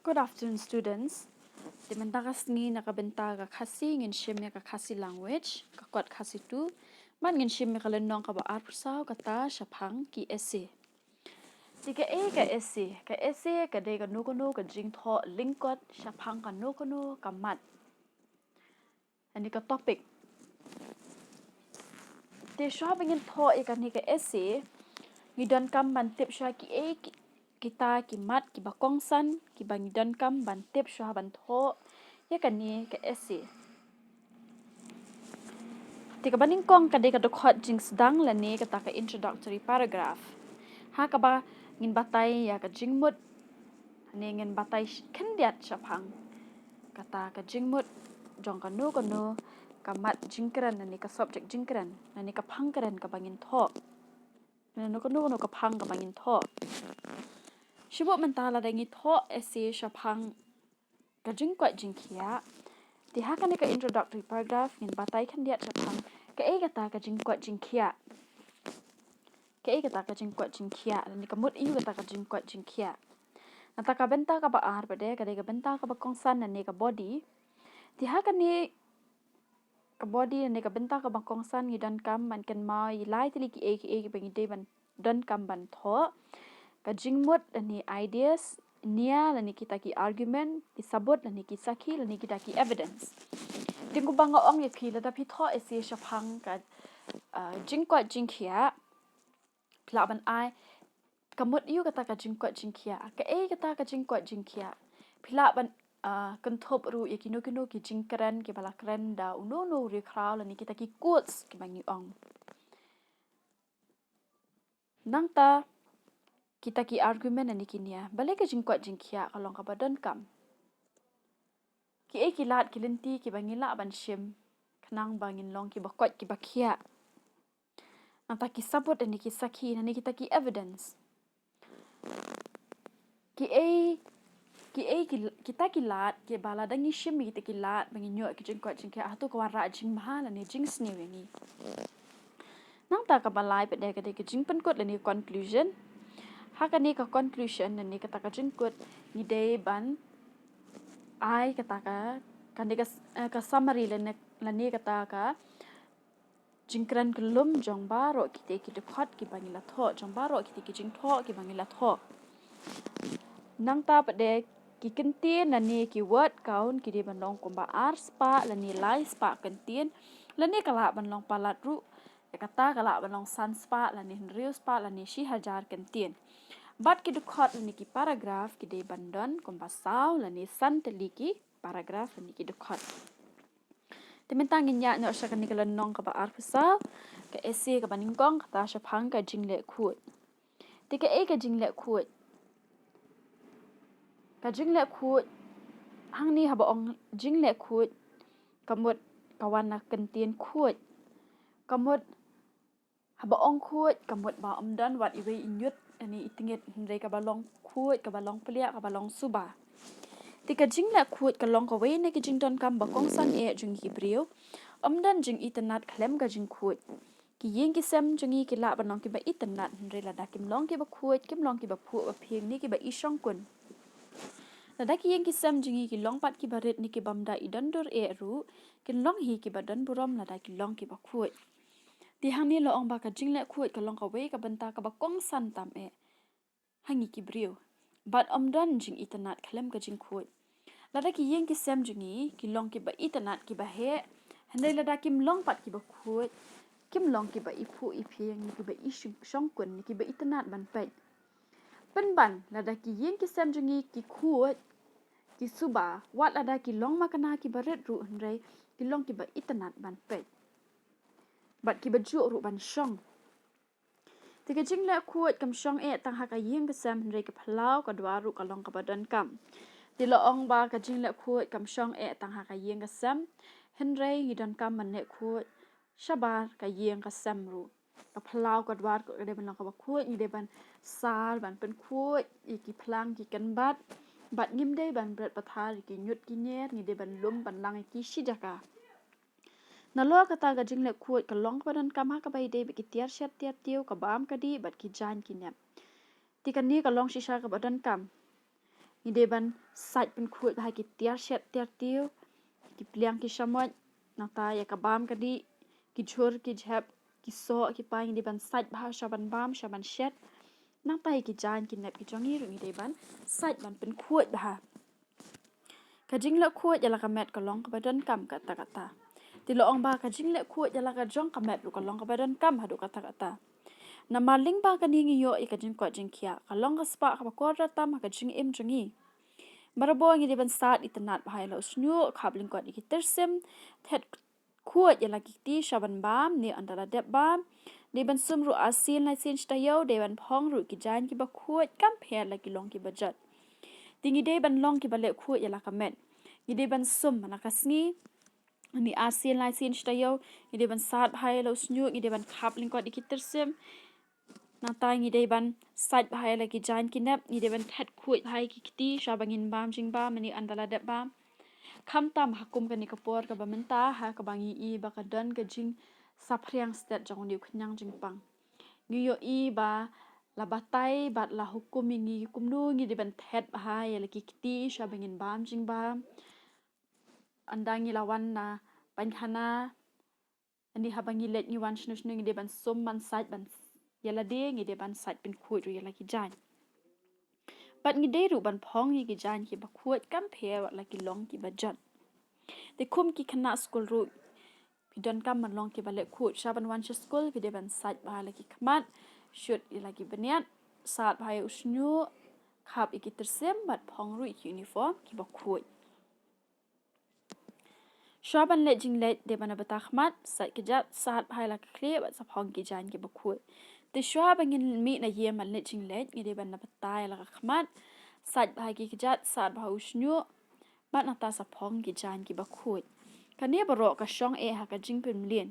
Good afternoon, students. Dimentakas ngi nakabenta ka Khasi ngin shimya ka Khasi Language ka kwat Khasi tu man ngin shimya ka lenong ka ba arpsaw kata shaphang Ki Ese. Tika ka ese ka de ka nukono ka jing tho lingkot shaphang ka nukono ka mat. Ani ka topic. Te shwa bangin tho ka ni ka ese ngidon kam ban tip shwa kita ki mat ki bakongsan ki bangidan kam ban tip shwa ban tho kan ni ka ese. Tika baning kong ka de ka dokot jing sedang la ni ka ta ka introductory paragraph. Ha ka ba ngin batay ya ka jingmut ni ngin batay kendiat shaphang kata ka jingmut jong ka no ka mat jingkran ni ka subject jingkran ni ka phangkran ka bangin tho no ka phang ka bangin tho shibo mentala dangi tho ese shaphang ka jingkwat jingkhia ti ha ka ni ka introductory paragraph ngin batay kendiat shaphang ka kata ka jingkwat jingkhia kata ka jingkwat jingkhia ni ka mut iu kata ka jingkwat jingkhia nata ka benta ka ba ar pade ka de ka benta ka ba kongsan ni ka body ti ha ka ni ka body ni ka benta ka ba kongsan ngi dan kam man kan mai lai tili ki ki bangi de ban dan kam ban tho ka jingmut ni ideas nia ni kita ki argument ki sabut ni ki sakhi ni kita ki evidence tingu banga ong ye khi la da phi tho ese shaphang ka jingkwat jingkhia klaban ai kamut iu kata ka jingkwat jingkhia ka kata ka jingkwat jingkhia phila ban kan thop ru ye kino ki jingkran ki bala kran da uno ri khaw la ni kita ki quotes ki bangi ong nangta kita ki argument ni kinia bale ka jingkwat jingkhia kalong ka badan kam ki lat ki lenti ki bangi la ban shim khnang bangin long ki bakot ki bakhia nangta ki sabut ni ki sakhi ni kita ki evidence kita ki lat ke bala dangi shim kita ki lat bangi nyo ki jingkwat jingkhia atu ka wara jing mahal ni jing sni wengi nang ta ka balai pe de ka jingpen kot ni conclusion ha ka ni ka conclusion ni ka ta ka jingkut ni de ban ai ka ta ka ni ka summary la ni ka ta ka jingkran kelum jong baro ki de khot ki bangi la tho jong baro ki jing tho ki bangi la tho nang ta pe de ki kentin la ni ki word count ki de ban long komba ar spa la ni lai spa kentin la ni kala ban long palat ru kata kala ban long san spa la ni riu spa la ni shi hajar kentin bat ki dukhot la ni ki paragraph ki de ban don komba saw la ni san teli ki paragraph la ni ki dukhot tementang nya no sha kan ni kala nong ka ba ar psa ka ese ka baning kong kata shaphang ka jinglehkhuid ti ka jinglehkhuid ka jinglehkhuid hang ni haba ong jinglehkhuid kamut kawan na kentin khuid kamut haba ong khuid kamut ba dan wat iwe inyut ani itinget ndai ka balong khuid ka balong plia ka balong suba tika jinglehkhuid ka long ka we ne ki jingdon kam ba kong san jing ki brio dan jing itanat khlem ka jing khuid ki yeng ki sem jungi ki la banong ki ba itanat ndai la da kim long ki ba khuid kim long ki ba phu ba phieng ni ki ba ishong kun Ladaki yang kisam jingi ki long pat ki barit ni ki bamda idandur ru ki long hi ki badan buram ladaki long ki bakhuit ti hani lo ong ba ka jinglehkhuid ka long ka we ka banta ka ba kong san tam hangi ki brio bat dan jing itanat khlem ka jing khuid ladaki yang kisam jingi ki long ki ba itanat ki ba he handai ladaki long pat ki bakhuit kim long ki ba iphu iphieng ni ki ba ishong kun ni ki ba itanat ban pet penban ladaki yang kisam jingi ki khuit ki suba wat ada ki long makana ki baret ru ndrai ki long ki ba itanat ban pet bat ki baju ru ban shong tika jinglehkhuid kam shong tang ha ka yeng kesam ndrai ki phalau ka dwa ru ka long ka badan kam ti lo ong ba ka jinglehkhuid kam shong tang ha ka yeng kesam hendrai ngidan kam man ne khuid shabar ka yeng kesam ru ka phalau ka dwa ko de ban long ka ba khuid ni de ban sal ban pen khuid ki phlang ki kan bat ngim de ban bret pathar ki nyut ki nyer ni de ban lum ban lang ki shijaka na lo kata ga jinglehkhuid ka long padan kam ha ka bai de ki tiar shat tiar tiu ka bam ka di bat ki jan ki nep ti kan ni ka long shisha ka badan kam ngide ban sait pen khuit hai ki tiar shet tiar tiu ki pliang ki shamot nata ya kabam kadi ki chur ki jhep ki so ki pa ngide ban sait bah shaban bam shaban shet nata ki jan ki nep ki jongi ru ngide ban sait ban pen khuit bah ka jinglehkhuid yala ka met ka long ka badan kam kata ti lo ong ba ka jinglehkhuid yala ka jong ka met ru ka long ka badan kam hadu kata na maling ba ka ningi yo i ka jing ko jing khia ka long ka spa ka ba ko ra tam ka jing im jongi barabo ngi de ban sat itanat bhai lo snyu khabling ko ki tersim thet khuid yala ki ti shaban bam ni andala deb bam de ban sum ru asin lai sin sta yo de ban phong ru ki jan ki ba khuid kam phe la ki long ki bajat tingi de ban long ki bale khuid yala ka met ngi de ban sum na ka sngi ni asin lai sin sta yo ngi de ban sat bhai lo snyu ngi de ban khabling ko ki tersim nata ngi de ban sat bhai la ki jan ki nap ngi de ban that khuid bhai ki ti shabangin bam jing bam ni andala deb bam kham tam hakum ka ni kapor ka bamenta ha ka bangi i ba ka dan ka jing saphriang stat jong ni khnyang jing pang ngi yo i ba la batai bat la hukum ngi kumnu ngi de ban thet bhai la ki ti shabangin bam jing bam andangi lawan na pankhana ani habangi let ni wan shnu shnu ngi de ban som man sat ban yala de ngi de ban sat pin khuid ru yala ki jan pat ngi de ru ban phong ngi ki jan ki ba khuid kam phe la ki long ki ba jan te kum ki khana school ru pidon kam man long ki ba le khuid shaban wan school ki de ban sat ba la ki khmat shoot yala ki baniat sat bhai usnyu khap iki tersem bat phong ru uniform ki ba khuid shaban le jingle de bana bata khmat sat ki jat sat bhai la khle bat sa phong ki jan ki ba khuid te shaban ngin mi na ye man le jingle ngi de bana bata la khmat sat bhai ki jat sat bhai usnyu bat na ta sa phong ki jan ki ba khuid kania baro ka shong e ha ka jing pin lien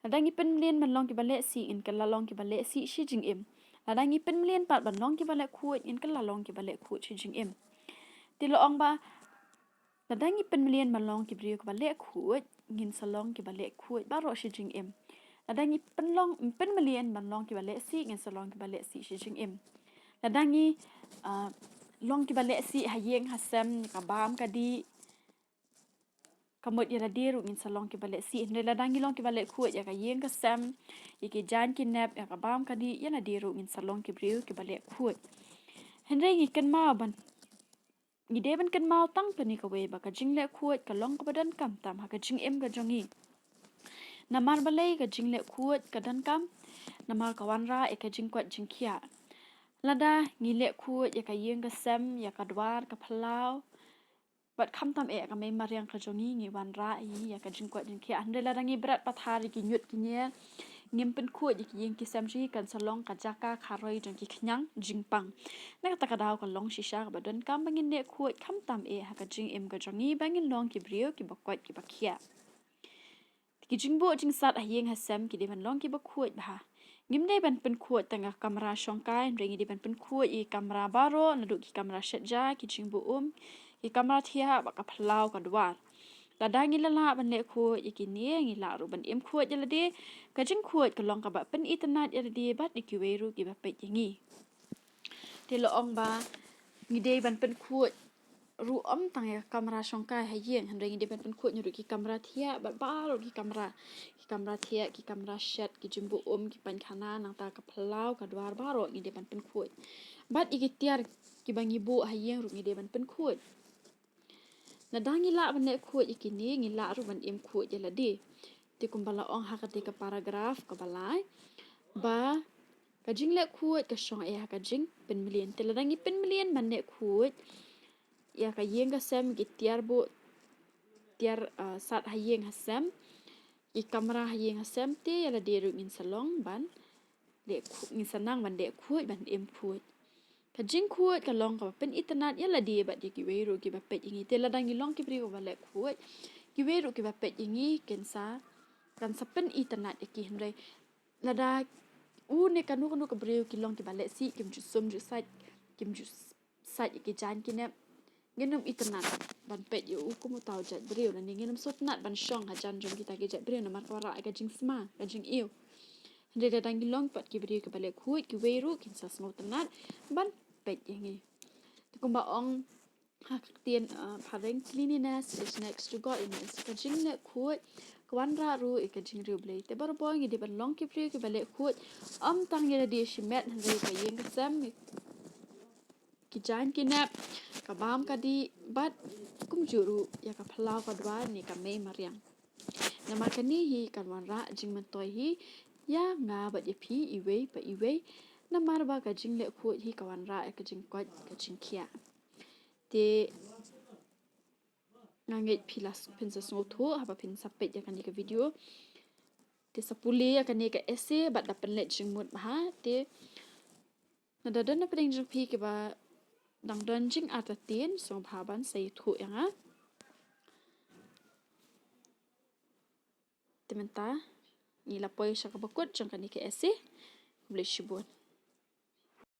ladangi pen lien man long ki bale si in kala long ki bale si shi jing im ladangi pen lien pat ban long ki bale khuid in kala long ki bale khuid shi jing im ti lo ong ba ladangi pen lien man long ki brio ki bale khuid ngin sa long ki bale khuid ba ro shi jing im ladangi pen lien man long ki bale si ngin sa long ki bale si shi jing im ladangi long ki bale si hayeng hasam ka bam ka di kamut yala diru ngin salong ki bale si hne ladangi long ki bale khuid ya ka yeng ka sam iki jan ki nap ya ka bam ka di yana diru ngin salong ki briu ki bale khuid hne ngi kan ma ban ngi de ban kan ma tang pani ka we ba ka jingle khuid ka long ka badan kam tam ha ka jing em ka jongi namar bale ka jingle khuid ka dan kam namar ka wan ra e ka jing kwat jing khia lada ngi le khuid ya ka yeng ka sam ya ka dwar ka phalau bat kham tam e ka me mariang ka jongi ngi wan ra i ya ka jing kwat jing khia hne la dangi brat pathari ki nyut ki nya ngim pen khuid ki yeng ki sam ji kan salong ka jaka kharoi jong ki khnyang jing pang na ta ka daw ka long shisha ka badan kam bangin le khuid kham tam e ha ka jing em ka jongi bangin long ki brio ki ba kwat ki ba khia ki jing bo jing sat a yeng ha sam ki de ban long ki ba khuid ba ngim de ban pen khuid tanga kamera shongkai ringi de ban pen khuid i kamera baro na du ki kamera shet ja ki jing bo ki kamera thia ba ka phlau ka dwar ladangi lala ban le khuid iki ni ngi la ru ban em khuid yala de ka jing khuid ka long ka ba pen itanat yala de bat ki we ru ki ba pe ngi te lo ong ba ngi de ban pen khuid ru om tang ya kamera shongkai ha yeng han ringi de ban pen khuid nyu ki kamera thia ba ba ru ki kamera thia ki kamera shet ki jimbu ki pan khana nang ta ka phlau ka dwar ba ro ngi de ban pen khuid bat iki tiar ki bangi bu ha yeng ru ngi de ban pen khuid ladangi la ban le khuid iki ni ngi la ru ban em khuid yala de ti kumbala ong ha ka te ka paragraph ka balai ba ka jing le khuid ka shong e ha ka jing pen million te ladangi pen million ban le khuid ya ka yeng ka sam ki tiar sat ha yeng ha sam i kamera ha yeng ha sam te yala de ru ngin salong ban le ngin sanang ban le khuid ban em khuid ka jing khuid ka long ka pen itanat yala de ba de ki we ru ki ba pe ingi te ladangi long ki bri ba le khuid ki we ru ki ba pe ingi kan sa pen itanat ki hne lada ne kanu ka bri ki long ki ba le si kim ju sum ju sat ki jan ki ne ngenum itanat ban pe yu ku mu taw jat bri la ni ngenum sot nat ban shong ha jan jong ki ta ki jat bri na mar ka ra ka jing sma ka jing iu hne ladangi long pat ki bri ka ba le khuid ki we ru kin sa smot nat ban pe ingi kumba ong Haktian pareng cleanliness is next to godliness. Ka jinglehkhuid kawan ra ru ka jingriu blei. Te bar boy ngi de ban long ki pri ki bale khut tang ye di shimet re ka yeng ka sam ki jan ki nap ka bam ka di bat kum juru ya ka phalau ka dwa ni ka mei mariang. Nama kani hi kan wan ra jing man toy hi ya nga bat ye phi iwei pa iwei namar ba ka jinglehkhuid hi kawan ra ka jing kwat ka jing khia. Te ngangit pilas pinsa sngoto haba pin sapet ya kani ka video te sapule ya kani ka ese bat dapen let jingmut ha te nadadan na peding jing pi ke ba dang don jing atatin song bhaban sai thu yang ha te menta ni lapoi syaka bakut jang kani ka ese boleh shibun